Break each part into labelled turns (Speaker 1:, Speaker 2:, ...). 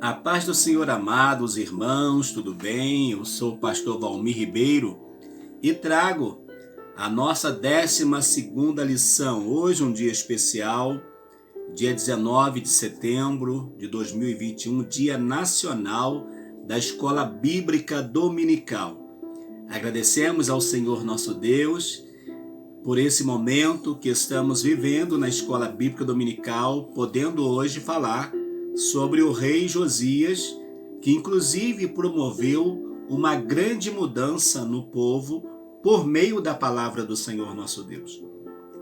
Speaker 1: A paz do Senhor, amados irmãos, tudo bem? Eu sou o pastor Valmir Ribeiro e trago a nossa 12ª lição. Hoje um dia especial, dia 19 de setembro de 2021, Dia Nacional da Escola Bíblica Dominical. Agradecemos ao Senhor nosso Deus por esse momento que estamos vivendo na Escola Bíblica Dominical, podendo hoje falar sobre o rei Josias, que inclusive promoveu uma grande mudança no povo por meio da palavra do Senhor nosso Deus.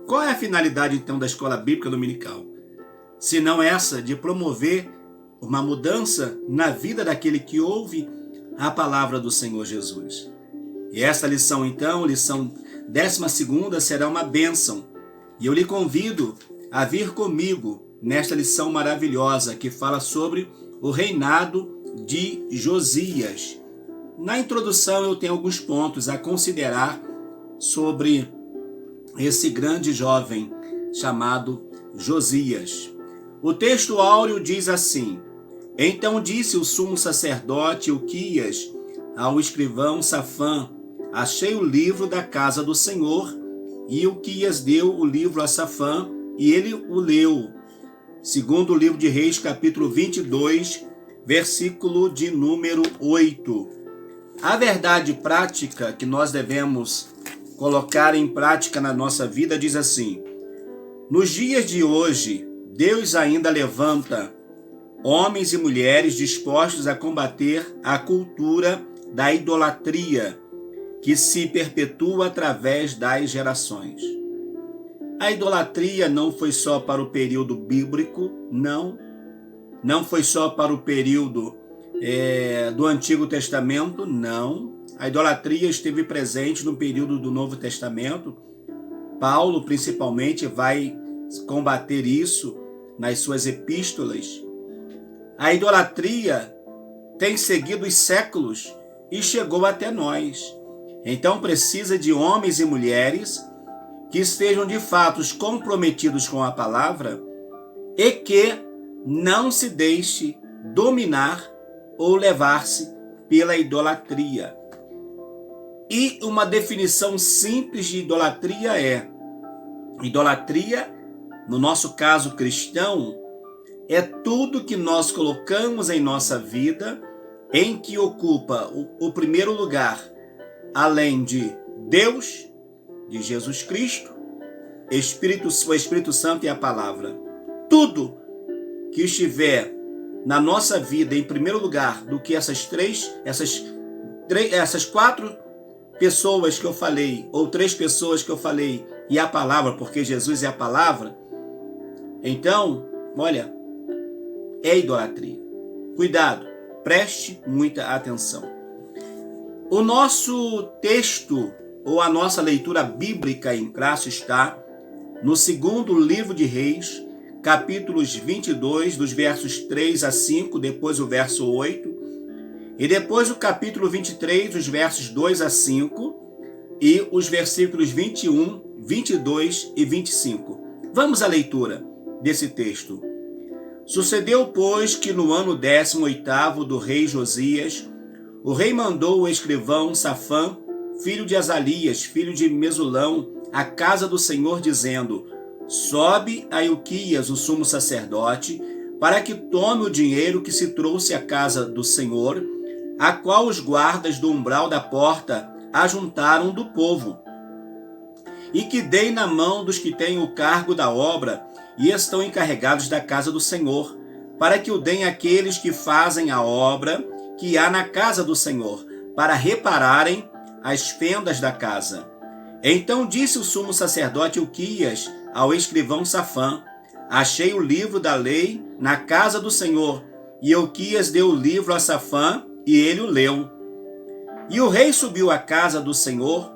Speaker 1: Qual é a finalidade então da Escola Bíblica Dominical? Se não essa de promover uma mudança na vida daquele que ouve a palavra do Senhor Jesus. E esta lição então, lição 12ª, será uma bênção. E eu lhe convido a vir comigo nesta lição maravilhosa que fala sobre o reinado de Josias. Na introdução eu tenho alguns pontos a considerar sobre esse grande jovem chamado Josias. O texto áureo diz assim: Então disse o sumo sacerdote Ilquias ao escrivão Safã: Achei o livro da casa do Senhor. E Ilquias deu o livro a Safã e ele o leu. Segundo o livro de Reis, capítulo 22, versículo de número 8. A verdade prática que nós devemos colocar em prática na nossa vida diz assim: nos dias de hoje, Deus ainda levanta homens e mulheres dispostos a combater a cultura da idolatria que se perpetua através das gerações. A idolatria não foi só para o período bíblico, não foi só para o período do Antigo Testamento, não. A idolatria esteve presente no período do Novo Testamento. Paulo, principalmente, vai combater isso nas suas epístolas. A idolatria tem seguido os séculos e chegou até nós. Então precisa de homens e mulheres que estejam de fato comprometidos com a palavra e que não se deixe dominar ou levar-se pela idolatria. E uma definição simples de idolatria é: idolatria, no nosso caso cristão, é tudo que nós colocamos em nossa vida em que ocupa o primeiro lugar, além de Deus, de Jesus Cristo, o Espírito Santo e a palavra. Tudo que estiver na nossa vida em primeiro lugar do que essas quatro pessoas que eu falei, ou 3 pessoas que eu falei, e a palavra, porque Jesus é a palavra, então, olha, é idolatria. Cuidado, preste muita atenção. O nosso texto, ou a nossa leitura bíblica em classe, está no segundo livro de Reis, capítulos 22, dos versos 3 a 5, depois o verso 8, e depois o capítulo 23, dos versos 2 a 5, e os versículos 21, 22 e 25. Vamos à leitura desse texto. Sucedeu, pois, que no ano 18º do rei Josias, o rei mandou o escrivão Safã, filho de Azalias, filho de Mesulão, à casa do Senhor, dizendo: Sobe a Ilquias, o sumo sacerdote, para que tome o dinheiro que se trouxe à casa do Senhor, a qual os guardas do umbral da porta ajuntaram do povo, e que dei na mão dos que têm o cargo da obra e estão encarregados da casa do Senhor, para que o deem àqueles que fazem a obra que há na casa do Senhor, para repararem as fendas da casa. Então disse o sumo sacerdote Ilquias ao escrivão Safã: Achei o livro da lei na casa do Senhor. E Ilquias deu o livro a Safã, e ele o leu. E o rei subiu à casa do Senhor,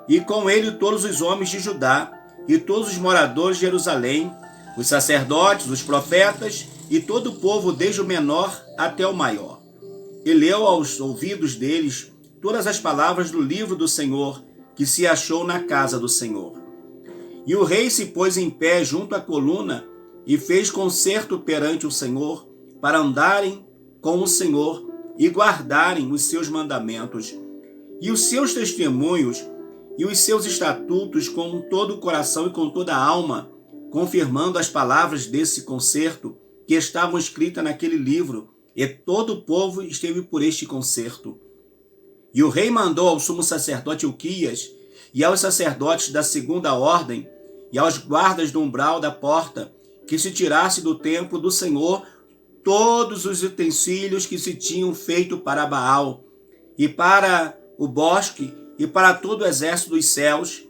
Speaker 1: e com ele todos os homens de Judá, e todos os moradores de Jerusalém, os sacerdotes, os profetas, e todo o povo, desde o menor até o maior. E leu aos ouvidos deles todas as palavras do livro do Senhor, que se achou na casa do Senhor. E o rei se pôs em pé junto à coluna e fez concerto perante o Senhor, para andarem com o Senhor e guardarem os seus mandamentos e os seus testemunhos e os seus estatutos com todo o coração e com toda a alma, confirmando as palavras desse concerto que estavam escritas naquele livro, e todo o povo esteve por este concerto. E o rei mandou ao sumo sacerdote Ilquias e aos sacerdotes da segunda ordem e aos guardas do umbral da porta que se tirasse do templo do Senhor todos os utensílios que se tinham feito para Baal e para o bosque e para todo o exército dos céus,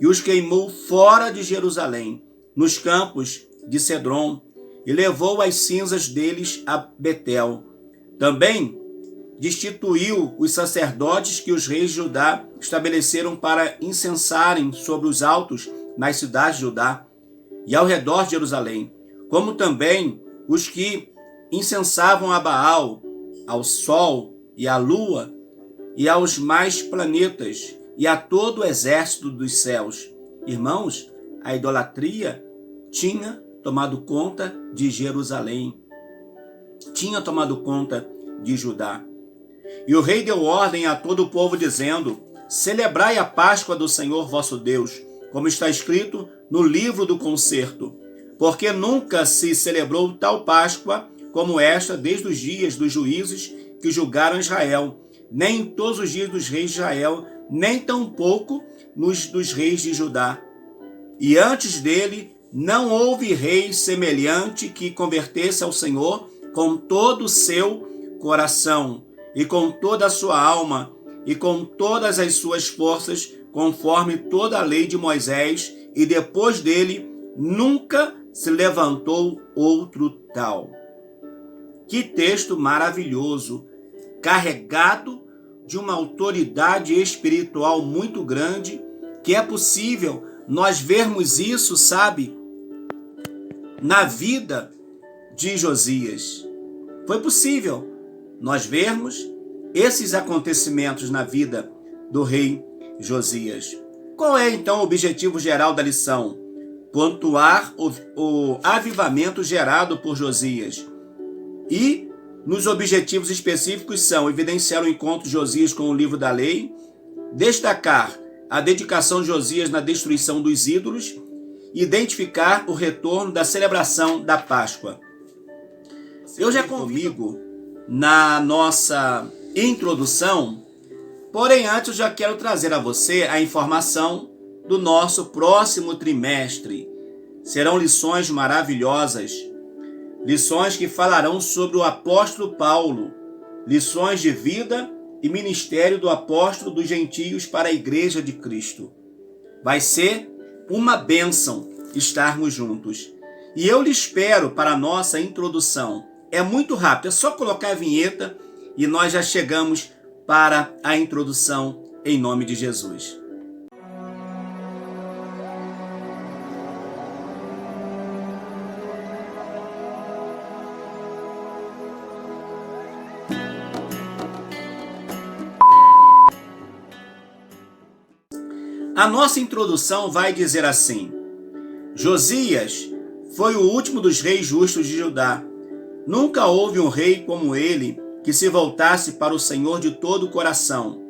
Speaker 1: e os queimou fora de Jerusalém, nos campos de Cedron, e levou as cinzas deles a Betel. Também destituiu os sacerdotes que os reis de Judá estabeleceram para incensarem sobre os altos nas cidades de Judá e ao redor de Jerusalém, como também os que incensavam a Baal, ao sol e à lua e aos mais planetas e a todo o exército dos céus. Irmãos, a idolatria tinha tomado conta de Jerusalém, tinha tomado conta de Judá. E o rei deu ordem a todo o povo, dizendo: celebrai a Páscoa do Senhor vosso Deus, como está escrito no livro do concerto, porque nunca se celebrou tal Páscoa como esta desde os dias dos juízes que julgaram Israel, nem em todos os dias dos reis de Israel, nem tampouco nos dos reis de Judá. E antes dele não houve rei semelhante que convertesse ao Senhor com todo o seu coração, e com toda a sua alma, e com todas as suas forças, conforme toda a lei de Moisés, e depois dele nunca se levantou outro tal. Que texto maravilhoso, carregado de uma autoridade espiritual muito grande, que é possível nós vermos isso, sabe, na vida de Josias. Foi possível nós vermos esses acontecimentos na vida do rei Josias. Qual é, então, o objetivo geral da lição? Pontuar o avivamento gerado por Josias. E nos objetivos específicos são evidenciar o encontro de Josias com o livro da lei, destacar a dedicação de Josias na destruição dos ídolos, identificar o retorno da celebração da Páscoa. Eu já comigo na nossa introdução, porém antes eu já quero trazer a você a informação do nosso próximo trimestre. Serão lições maravilhosas, lições que falarão sobre o apóstolo Paulo, lições de vida e ministério do apóstolo dos gentios para a igreja de Cristo. Vai ser uma bênção estarmos juntos. E eu lhe espero para a nossa introdução. É muito rápido, é só colocar a vinheta e nós já chegamos para a introdução em nome de Jesus. A nossa introdução vai dizer assim: Josias foi o último dos reis justos de Judá. Nunca houve um rei como ele que se voltasse para o Senhor de todo o coração.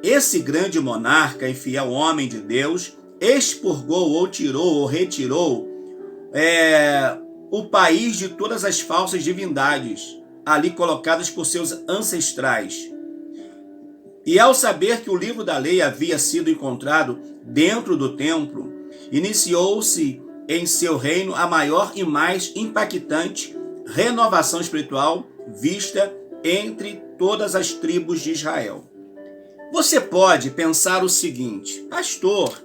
Speaker 1: Esse grande monarca e fiel homem de Deus expurgou ou tirou ou retirou o país de todas as falsas divindades ali colocadas por seus ancestrais. E ao saber que o livro da lei havia sido encontrado dentro do templo, iniciou-se em seu reino a maior e mais impactante renovação espiritual vista entre todas as tribos de Israel. Você pode pensar o seguinte: pastor,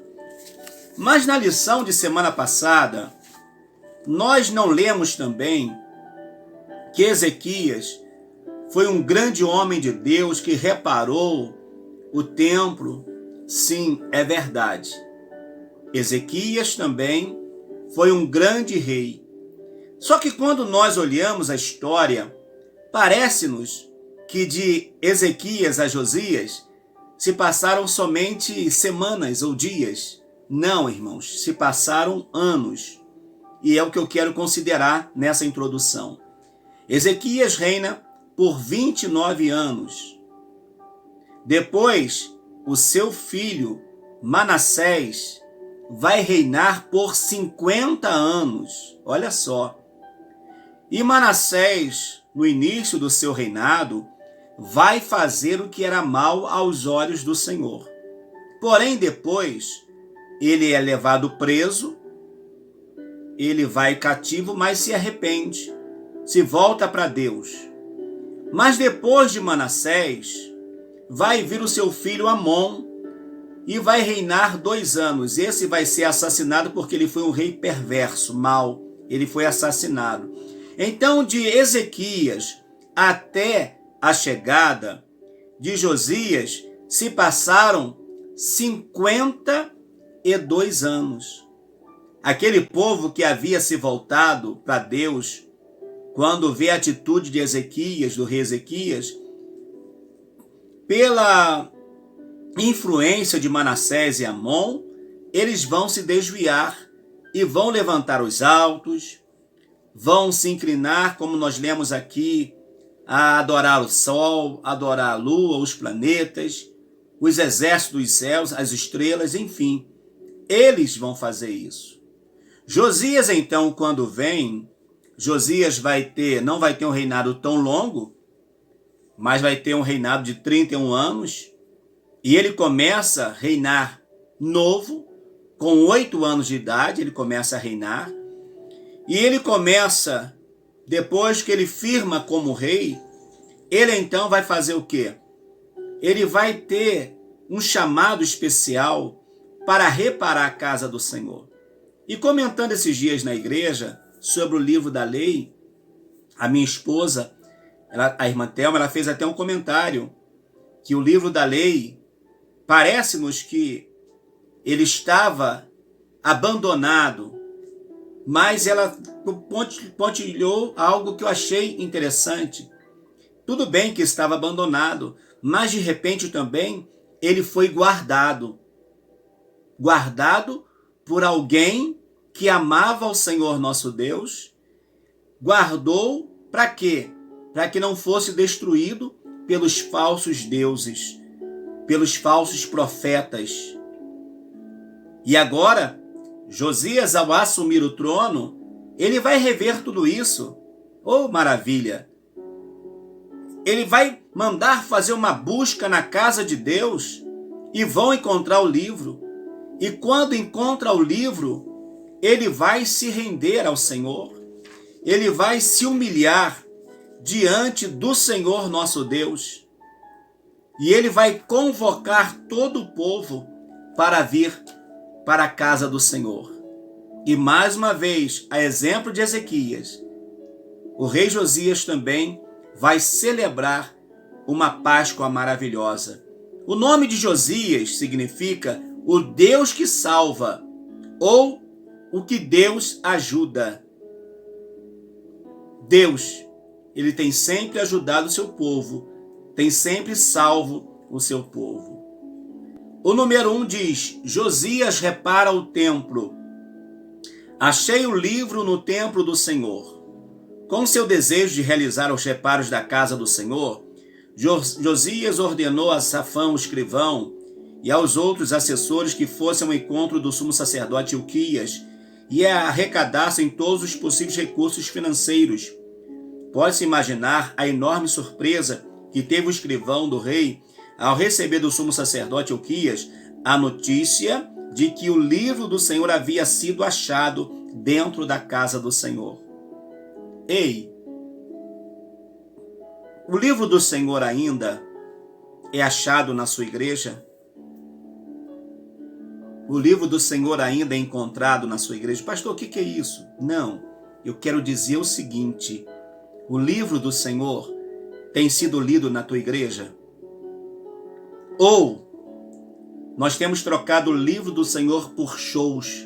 Speaker 1: mas na lição de semana passada, nós não lemos também que Ezequias foi um grande homem de Deus que reparou o templo? Sim, é verdade. Ezequias também foi um grande rei. Só que quando nós olhamos a história, parece-nos que de Ezequias a Josias se passaram somente semanas ou dias. Não, irmãos, se passaram anos. E é o que eu quero considerar nessa introdução. Ezequias reina por 29 anos. Depois, o seu filho Manassés vai reinar por 50 anos. Olha só. E Manassés, no início do seu reinado, vai fazer o que era mal aos olhos do Senhor. Porém, depois, ele é levado preso, ele vai cativo, mas se arrepende, se volta para Deus. Mas depois de Manassés, vai vir o seu filho Amon e vai reinar 2 anos. Esse vai ser assassinado porque ele foi um rei perverso, mau. Ele foi assassinado. Então, de Ezequias até a chegada de Josias, se passaram 52 anos. Aquele povo que havia se voltado para Deus, quando vê a atitude de Ezequias, do rei Ezequias, pela influência de Manassés e Amon, eles vão se desviar e vão levantar os altos, vão se inclinar, como nós lemos aqui, a adorar o sol, adorar a lua, os planetas, os exércitos dos céus, as estrelas, enfim. Eles vão fazer isso. Josias, então, quando vem, Josias não vai ter um reinado tão longo, mas vai ter um reinado de 31 anos, e ele começa a reinar novo, com 8 anos de idade, ele começa a reinar, e ele começa, depois que ele firma como rei, ele então vai fazer o quê? Ele vai ter um chamado especial para reparar a casa do Senhor. E comentando esses dias na igreja sobre o livro da lei, a minha esposa, a irmã Thelma, ela fez até um comentário que o livro da lei parece-nos que ele estava abandonado, mas ela pontilhou algo que eu achei interessante. Tudo bem que estava abandonado, mas de repente também ele foi guardado. Guardado por alguém que amava o Senhor nosso Deus, guardou para quê? Para que não fosse destruído pelos falsos deuses, pelos falsos profetas. E agora, Josias, ao assumir o trono, ele vai rever tudo isso. Oh, maravilha! Ele vai mandar fazer uma busca na casa de Deus e vão encontrar o livro. E quando encontra o livro, ele vai se render ao Senhor. Ele vai se humilhar diante do Senhor nosso Deus. E ele vai convocar todo o povo para vir para a casa do Senhor. E mais uma vez, a exemplo de Ezequias, o rei Josias também vai celebrar uma Páscoa maravilhosa. O nome de Josias significa o Deus que salva, ou o que Deus ajuda. Deus, ele tem sempre ajudado o seu povo, tem sempre salvo o seu povo. O número 1 diz: Josias repara o templo. Achei o livro no templo do Senhor. Com seu desejo de realizar os reparos da casa do Senhor, Josias ordenou a Safã, o escrivão, e aos outros assessores que fossem ao encontro do sumo sacerdote Ilquias e arrecadassem todos os possíveis recursos financeiros. Pode-se imaginar a enorme surpresa que teve o escrivão do rei ao receber do sumo sacerdote Ilquias a notícia de que o livro do Senhor havia sido achado dentro da casa do Senhor. Ei, o livro do Senhor ainda é achado na sua igreja? O livro do Senhor ainda é encontrado na sua igreja? Pastor, o que é isso? Não, eu quero dizer o seguinte: o livro do Senhor tem sido lido na tua igreja? Ou nós temos trocado o livro do Senhor por shows,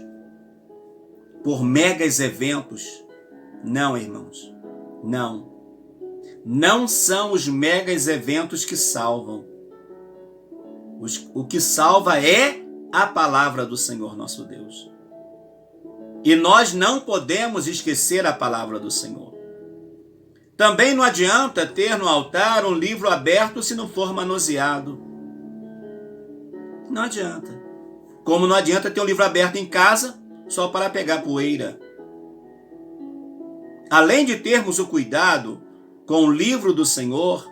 Speaker 1: por megas eventos? Não, irmãos, não. Não são os megas eventos que salvam. O que salva é a palavra do Senhor nosso Deus. E nós não podemos esquecer a palavra do Senhor. Também não adianta ter no altar um livro aberto se não for manuseado. Não adianta. Como não adianta ter um livro aberto em casa só para pegar poeira. Além de termos o cuidado com o livro do Senhor,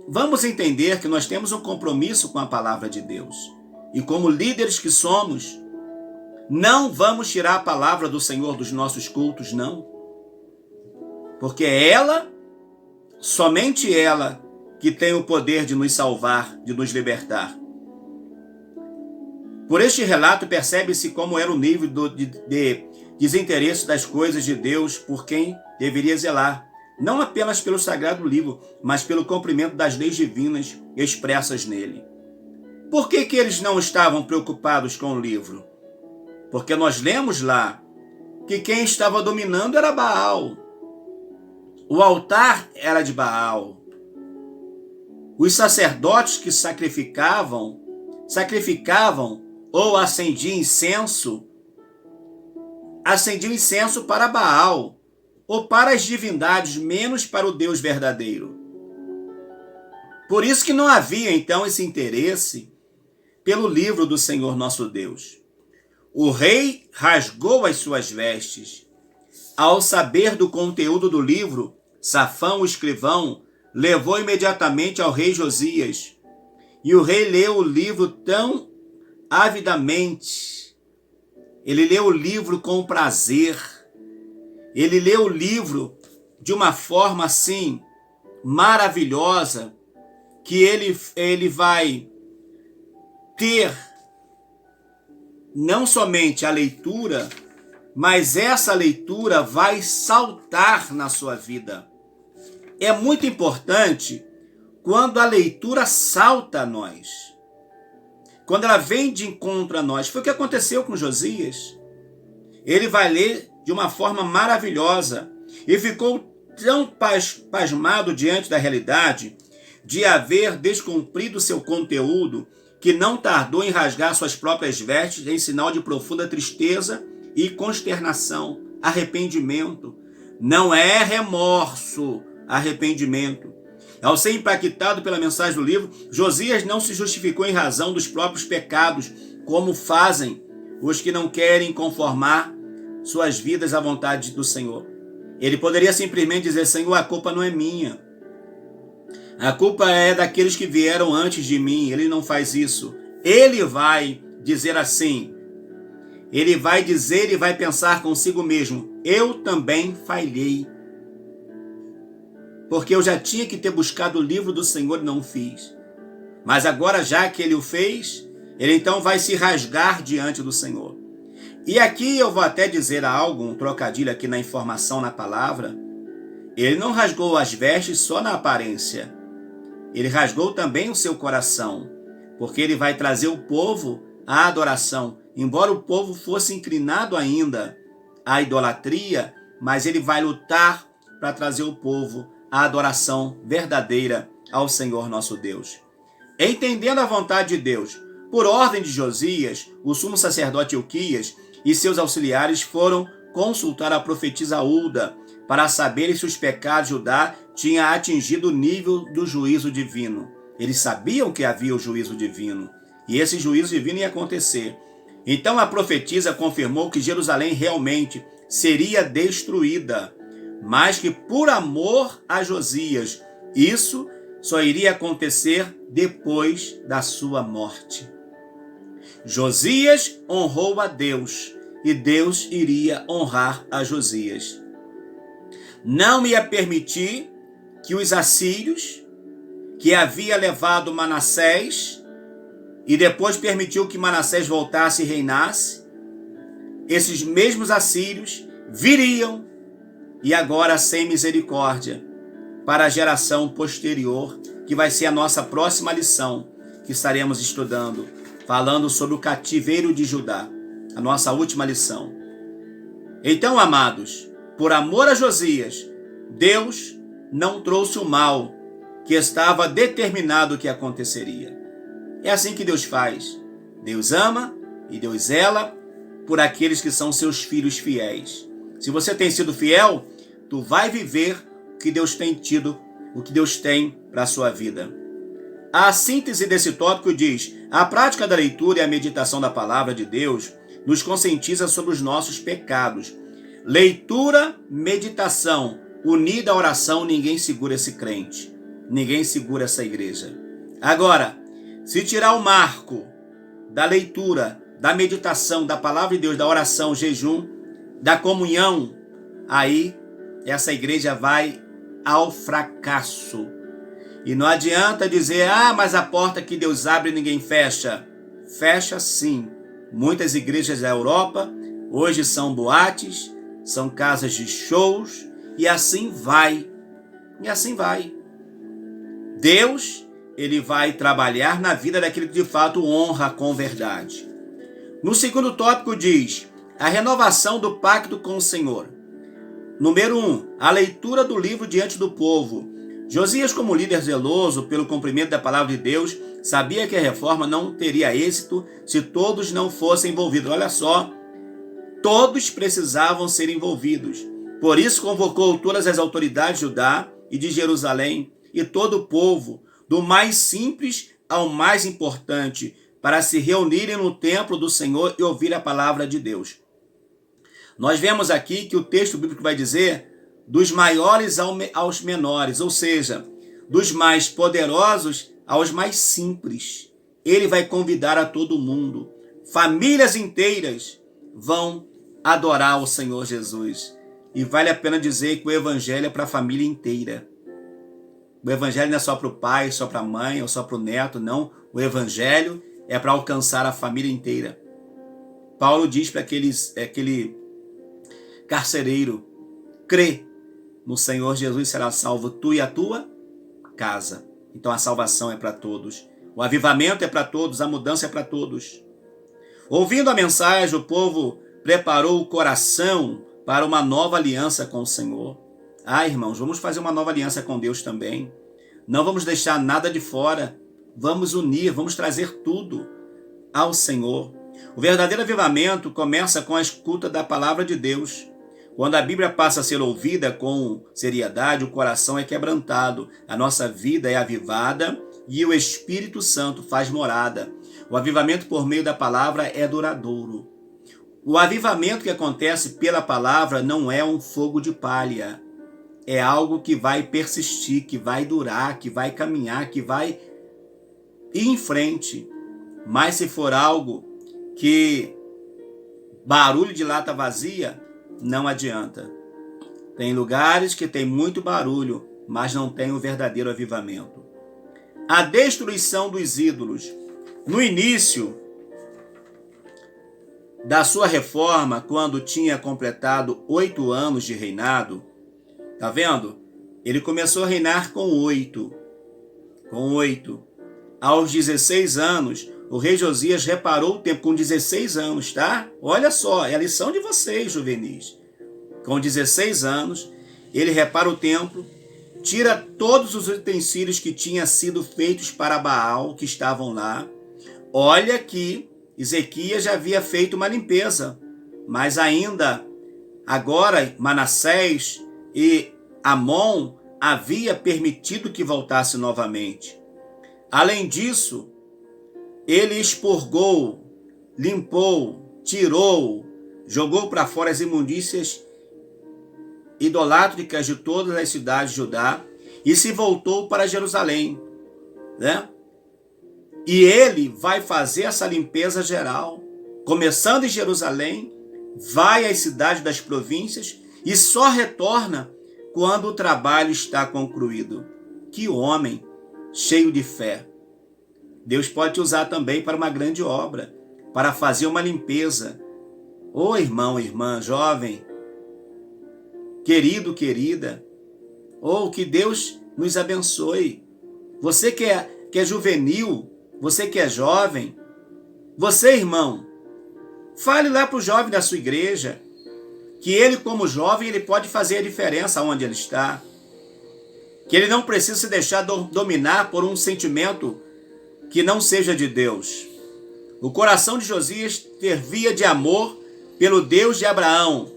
Speaker 1: vamos entender que nós temos um compromisso com a palavra de Deus. E como líderes que somos, não vamos tirar a palavra do Senhor dos nossos cultos, não. Porque é ela, somente ela, que tem o poder de nos salvar, de nos libertar. Por este relato percebe-se como era o nível de desinteresse das coisas de Deus por quem deveria zelar. Não apenas pelo sagrado livro, mas pelo cumprimento das leis divinas expressas nele. Por que eles não estavam preocupados com o livro? Porque nós lemos lá que quem estava dominando era Baal. O altar era de Baal. Os sacerdotes que sacrificavam ou acendiam incenso para Baal, ou para as divindades, menos para o Deus verdadeiro. Por isso que não havia, então, esse interesse pelo livro do Senhor nosso Deus. O rei rasgou as suas vestes. Ao saber do conteúdo do livro, Safão, o escrivão, levou imediatamente ao rei Josias. E o rei leu o livro tão avidamente. Ele leu o livro com prazer. Ele leu o livro de uma forma assim maravilhosa, que ele vai ter não somente a leitura, mas essa leitura vai saltar na sua vida. É muito importante quando a leitura salta a nós. Quando ela vem de encontro a nós. Foi o que aconteceu com Josias. Ele vai ler de uma forma maravilhosa e ficou tão pasmado diante da realidade de haver descumprido seu conteúdo que não tardou em rasgar suas próprias vestes em sinal de profunda tristeza e consternação, arrependimento. Não é remorso, arrependimento. Ao ser impactado pela mensagem do livro, Josias não se justificou em razão dos próprios pecados, como fazem os que não querem conformar suas vidas à vontade do Senhor. Ele poderia simplesmente dizer: Senhor, a culpa não é minha. A culpa é daqueles que vieram antes de mim. Ele não faz isso. Ele vai dizer assim. Ele vai dizer e vai pensar consigo mesmo: eu também falhei. Porque eu já tinha que ter buscado o livro do Senhor e não fiz. Mas agora, já que ele o fez, ele então vai se rasgar diante do Senhor. E aqui eu vou até dizer algo, um trocadilho aqui na informação, na palavra. Ele não rasgou as vestes só na aparência. Ele rasgou também o seu coração. Porque ele vai trazer o povo à adoração. Embora o povo fosse inclinado ainda à idolatria, mas ele vai lutar para trazer o povo à adoração verdadeira ao Senhor nosso Deus. Entendendo a vontade de Deus, por ordem de Josias, o sumo sacerdote Ilquias e seus auxiliares foram consultar a profetisa Hulda para saberem se os pecados de Judá tinham atingido o nível do juízo divino. Eles sabiam que havia o juízo divino e esse juízo divino ia acontecer. Então a profetisa confirmou que Jerusalém realmente seria destruída, mas que por amor a Josias, isso só iria acontecer depois da sua morte. Josias honrou a Deus e Deus iria honrar a Josias. Não ia permitir que os assírios, que havia levado Manassés e depois permitiu que Manassés voltasse e reinasse, esses mesmos assírios viriam e agora sem misericórdia para a geração posterior, que vai ser a nossa próxima lição que estaremos estudando, falando sobre o cativeiro de Judá, a nossa última lição. Então, amados, por amor a Josias, Deus não trouxe o mal que estava determinado que aconteceria. É assim que Deus faz. Deus ama e Deus zela por aqueles que são seus filhos fiéis. Se você tem sido fiel, tu vai viver que Deus tem tido, o que Deus tem para a sua vida. A síntese desse tópico diz: a prática da leitura e a meditação da palavra de Deus nos conscientiza sobre os nossos pecados. Leitura, meditação, unida à oração, ninguém segura esse crente. Ninguém segura essa igreja. Agora, se tirar o marco da leitura, da meditação, da palavra de Deus, da oração, jejum, da comunhão, aí essa igreja vai ao fracasso. E não adianta dizer: mas a porta que Deus abre ninguém fecha. Fecha sim. Muitas igrejas da Europa hoje são boates, são casas de shows, e assim vai. E assim vai. Deus, ele vai trabalhar na vida daquele que de fato honra com verdade. No segundo tópico diz: a renovação do pacto com o Senhor. Número 1, a leitura do livro diante do povo. Josias, como líder zeloso pelo cumprimento da palavra de Deus, sabia que a reforma não teria êxito se todos não fossem envolvidos. Olha só, todos precisavam ser envolvidos. Por isso convocou todas as autoridades de Judá e de Jerusalém e todo o povo, do mais simples ao mais importante, para se reunirem no templo do Senhor e ouvir a palavra de Deus. Nós vemos aqui que o texto bíblico vai dizer dos maiores aos menores, ou seja, dos mais poderosos aos mais simples. Ele vai convidar a todo mundo. Famílias inteiras vão adorar o Senhor Jesus. E vale a pena dizer que o evangelho é para a família inteira. O evangelho não é só para o pai, só para a mãe ou só para o neto, não. O evangelho é para alcançar a família inteira. Paulo diz para aquele carcereiro: crê no Senhor Jesus, será salvo tu e a tua casa. Então a salvação é para todos. O avivamento é para todos, a mudança é para todos. Ouvindo a mensagem, o povo preparou o coração para uma nova aliança com o Senhor. Irmãos, vamos fazer uma nova aliança com Deus também. Não vamos deixar nada de fora. Vamos unir, vamos trazer tudo ao Senhor. O verdadeiro avivamento começa com a escuta da palavra de Deus. Quando a Bíblia passa a ser ouvida com seriedade, o coração é quebrantado, a nossa vida é avivada e o Espírito Santo faz morada. O avivamento por meio da palavra é duradouro. O avivamento que acontece pela palavra não é um fogo de palha. É algo que vai persistir, que vai durar, que vai caminhar, que vai ir em frente. Mas se for algo que barulho de lata vazia, não adianta. Tem lugares que tem muito barulho, mas não tem o verdadeiro avivamento. A destruição dos ídolos. No início da sua reforma, quando tinha completado 8 anos de reinado, tá vendo? Ele começou a reinar com 8. Aos 16 anos, o rei Josias reparou o tempo, com 16 anos, tá? Olha só, é a lição de vocês, juvenis. Com 16 anos, ele repara o templo, tira todos os utensílios que tinham sido feitos para Baal, que estavam lá. Olha que Ezequias já havia feito uma limpeza, mas ainda, agora, Manassés e Amon havia permitido que voltasse novamente. Além disso, ele expurgou, limpou, tirou, jogou para fora as imundícias idolátricas de todas as cidades de Judá e se voltou para Jerusalém, né? E ele vai fazer essa limpeza geral, começando em Jerusalém, vai às cidades das províncias e só retorna quando o trabalho está concluído. Que homem cheio de fé! Deus pode te usar também para uma grande obra, para fazer uma limpeza. Ô irmão, irmã, jovem, querido, querida, que Deus nos abençoe. Você que é juvenil, você que é jovem, você, irmão, fale lá para o jovem da sua igreja, que ele, como jovem, ele pode fazer a diferença onde ele está. Que ele não precisa se deixar dominar por um sentimento que não seja de Deus. O coração de Josias fervia de amor pelo Deus de Abraão.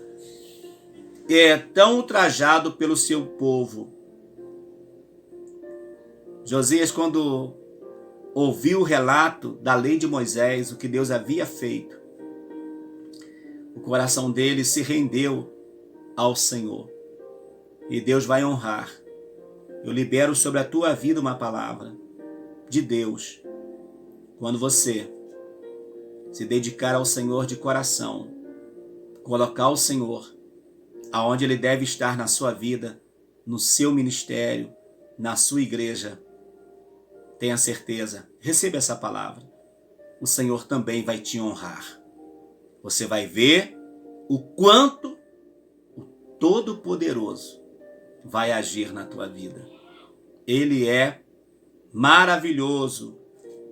Speaker 1: tão ultrajado pelo seu povo. Josias, quando ouviu o relato da lei de Moisés, o que Deus havia feito, o coração dele se rendeu ao Senhor. E Deus vai honrar. Eu libero sobre a tua vida uma palavra de Deus. Quando você se dedicar ao Senhor de coração, colocar o Senhor aonde Ele deve estar na sua vida, no seu ministério, na sua igreja, tenha certeza, receba essa palavra. O Senhor também vai te honrar. Você vai ver o quanto o Todo-Poderoso vai agir na tua vida. Ele é maravilhoso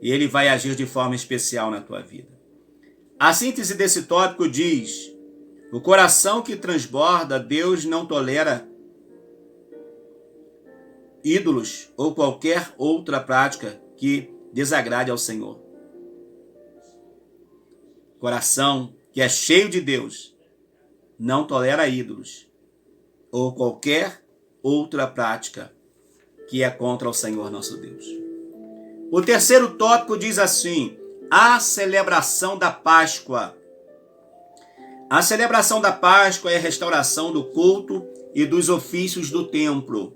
Speaker 1: e Ele vai agir de forma especial na tua vida. A síntese desse tópico diz: o coração que transborda, Deus não tolera ídolos ou qualquer outra prática que desagrade ao Senhor. Coração que é cheio de Deus não tolera ídolos ou qualquer outra prática que é contra o Senhor nosso Deus. O terceiro tópico diz assim: a celebração da Páscoa. A celebração da Páscoa é a restauração do culto e dos ofícios do templo.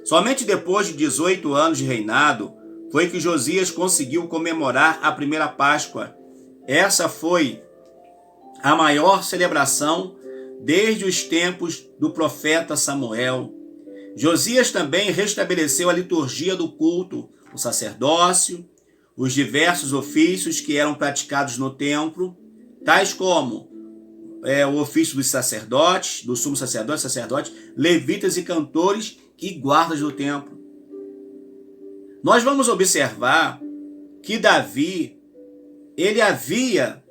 Speaker 1: Somente depois de 18 anos de reinado foi que Josias conseguiu comemorar a primeira Páscoa. Essa foi a maior celebração desde os tempos do profeta Samuel. Josias também restabeleceu a liturgia do culto, o sacerdócio, os diversos ofícios que eram praticados no templo, tais como o ofício dos sacerdotes, do sumo sacerdote, sacerdotes, levitas e cantores e guardas do templo. Nós vamos observar que Davi, ele havia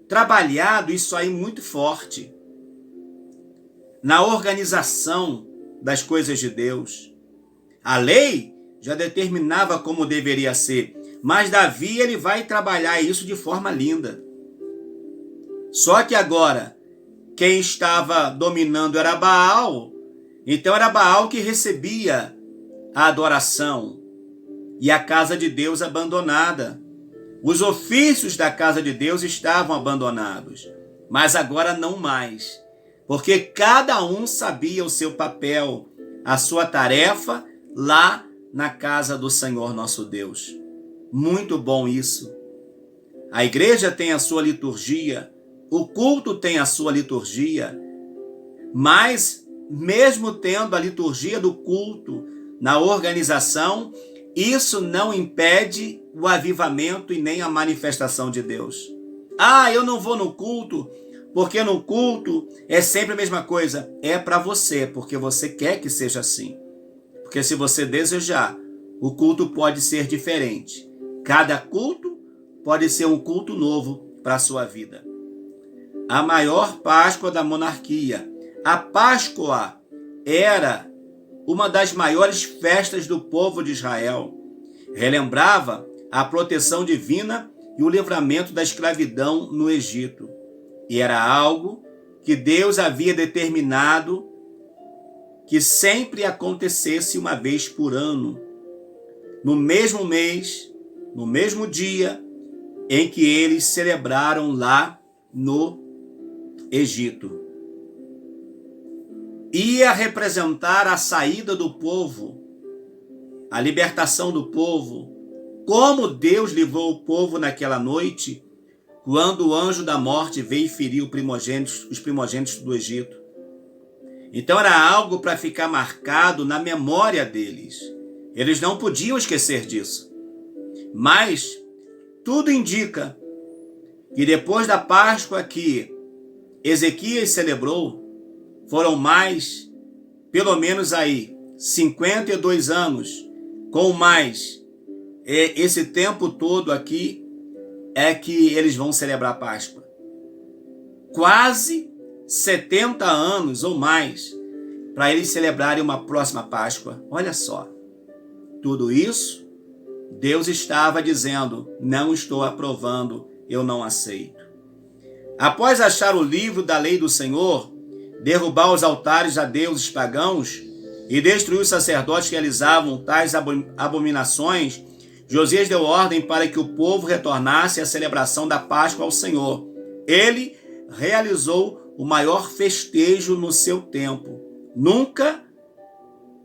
Speaker 1: trabalhado isso aí muito forte na organização das coisas de Deus. A lei já determinava como deveria ser, mas Davi ele vai trabalhar isso de forma linda. Só que agora, quem estava dominando era Baal, então era Baal que recebia a adoração e a casa de Deus abandonada. Os ofícios da casa de Deus estavam abandonados, mas agora não mais, porque cada um sabia o seu papel, a sua tarefa lá na casa do Senhor nosso Deus. Muito bom isso. A igreja tem a sua liturgia, o culto tem a sua liturgia, mas mesmo tendo a liturgia do culto na organização, isso não impede o avivamento e nem a manifestação de Deus. Eu não vou no culto, porque no culto é sempre a mesma coisa. É para você, porque você quer que seja assim. Porque se você desejar, o culto pode ser diferente. Cada culto pode ser um culto novo para a sua vida. A maior Páscoa da monarquia. A Páscoa era uma das maiores festas do povo de Israel. Relembrava a proteção divina e o livramento da escravidão no Egito. E era algo que Deus havia determinado que sempre acontecesse uma vez por ano, no mesmo mês, no mesmo dia em que eles celebraram lá no Egito. Ia representar a saída do povo, a libertação do povo, como Deus livrou o povo naquela noite, quando o anjo da morte veio e feriu os primogênitos do Egito. Então era algo para ficar marcado na memória deles. Eles não podiam esquecer disso. Mas tudo indica que depois da Páscoa que Ezequias celebrou, foram mais, pelo menos aí, 52 anos, com mais esse tempo todo aqui, é que eles vão celebrar a Páscoa. Quase 70 anos ou mais para eles celebrarem uma próxima Páscoa. Olha só, tudo isso, Deus estava dizendo: não estou aprovando, eu não aceito. Após achar o livro da lei do Senhor, derrubar os altares a deuses pagãos e destruir os sacerdotes que realizavam tais abominações, Josias deu ordem para que o povo retornasse à celebração da Páscoa ao Senhor. Ele realizou o maior festejo no seu tempo. Nunca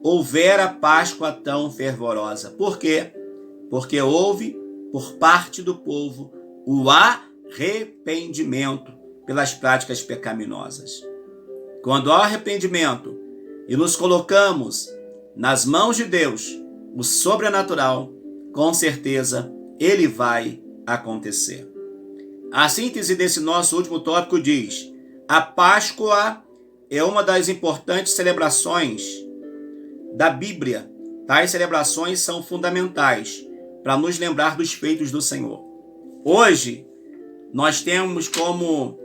Speaker 1: houvera Páscoa tão fervorosa. Por quê? Porque houve, por parte do povo, o arrependimento pelas práticas pecaminosas. Quando há arrependimento e nos colocamos nas mãos de Deus, o sobrenatural, com certeza, ele vai acontecer. A síntese desse nosso último tópico diz: a Páscoa é uma das importantes celebrações da Bíblia. Tais celebrações são fundamentais para nos lembrar dos feitos do Senhor. Hoje, nós temos como,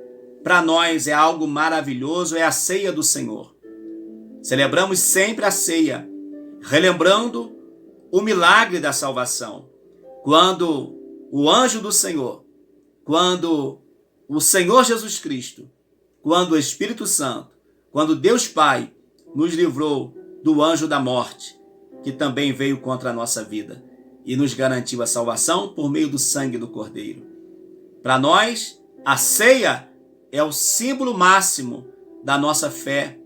Speaker 1: para nós, é algo maravilhoso, é a ceia do Senhor. Celebramos sempre a ceia, relembrando o milagre da salvação. Quando o anjo do Senhor, quando o Senhor Jesus Cristo, quando o Espírito Santo, quando Deus Pai nos livrou do anjo da morte, que também veio contra a nossa vida e nos garantiu a salvação por meio do sangue do Cordeiro. Para nós, a ceia é o símbolo máximo da nossa fé,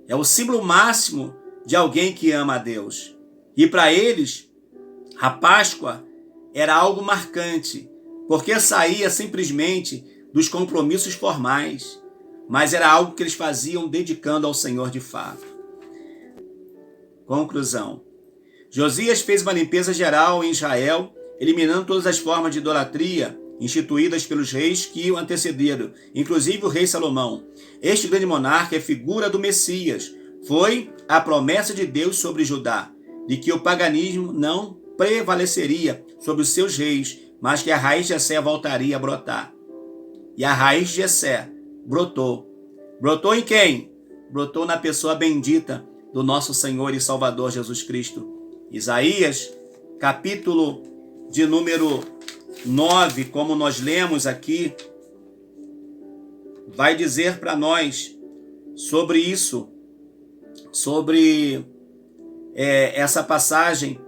Speaker 1: é o símbolo máximo de alguém que ama a Deus. E para eles, a Páscoa era algo marcante, porque saía simplesmente dos compromissos formais, mas era algo que eles faziam dedicando ao Senhor de fato. Conclusão. Josias fez uma limpeza geral em Israel, eliminando todas as formas de idolatria instituídas pelos reis que o antecederam, inclusive o rei Salomão. Este grande monarca é figura do Messias. Foi a promessa de Deus sobre Judá, de que o paganismo não prevaleceria sobre os seus reis, mas que a raiz de Jessé voltaria a brotar. E a raiz de Jessé brotou. Brotou em quem? Brotou na pessoa bendita do nosso Senhor e Salvador Jesus Cristo. Isaías, capítulo de número 9, como nós lemos aqui, vai dizer para nós sobre isso, sobre essa passagem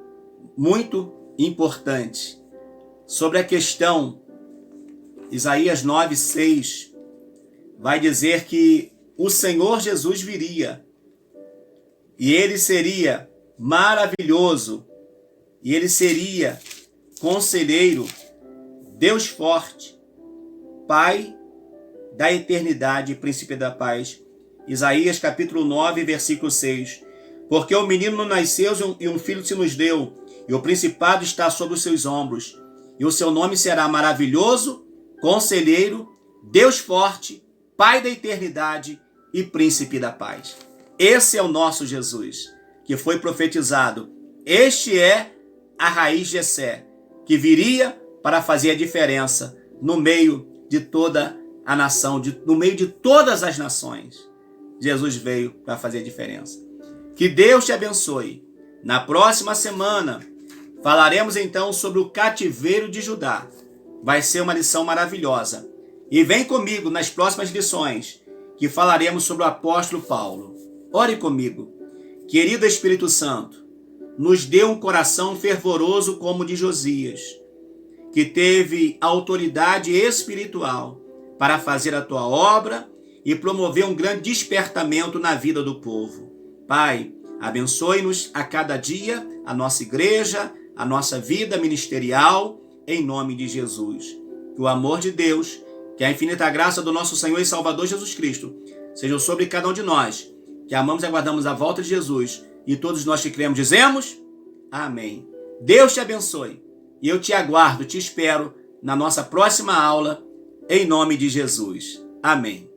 Speaker 1: muito importante, sobre a questão. Isaías 9, 6, vai dizer que o Senhor Jesus viria, e ele seria maravilhoso, e ele seria conselheiro, Deus forte, Pai da eternidade e príncipe da paz. Isaías capítulo 9, versículo 6. Porque o menino nasceu e um filho se nos deu, e o principado está sobre os seus ombros, e o seu nome será maravilhoso, conselheiro, Deus forte, Pai da eternidade e príncipe da paz. Esse é o nosso Jesus, que foi profetizado. Este é a raiz de Jessé, que viria para fazer a diferença no meio de toda a nação, no meio de todas as nações. Jesus veio para fazer a diferença. Que Deus te abençoe. Na próxima semana, falaremos então sobre o cativeiro de Judá. Vai ser uma lição maravilhosa. E vem comigo nas próximas lições, que falaremos sobre o apóstolo Paulo. Ore comigo. Querido Espírito Santo, nos dê um coração fervoroso como o de Josias, que teve autoridade espiritual para fazer a tua obra e promover um grande despertamento na vida do povo. Pai, abençoe-nos a cada dia, a nossa igreja, a nossa vida ministerial, em nome de Jesus. Que o amor de Deus, que a infinita graça do nosso Senhor e Salvador Jesus Cristo, sejam sobre cada um de nós, que amamos e aguardamos a volta de Jesus, e todos nós que cremos dizemos, amém. Deus te abençoe, e eu te aguardo, te espero na nossa próxima aula, em nome de Jesus. Amém.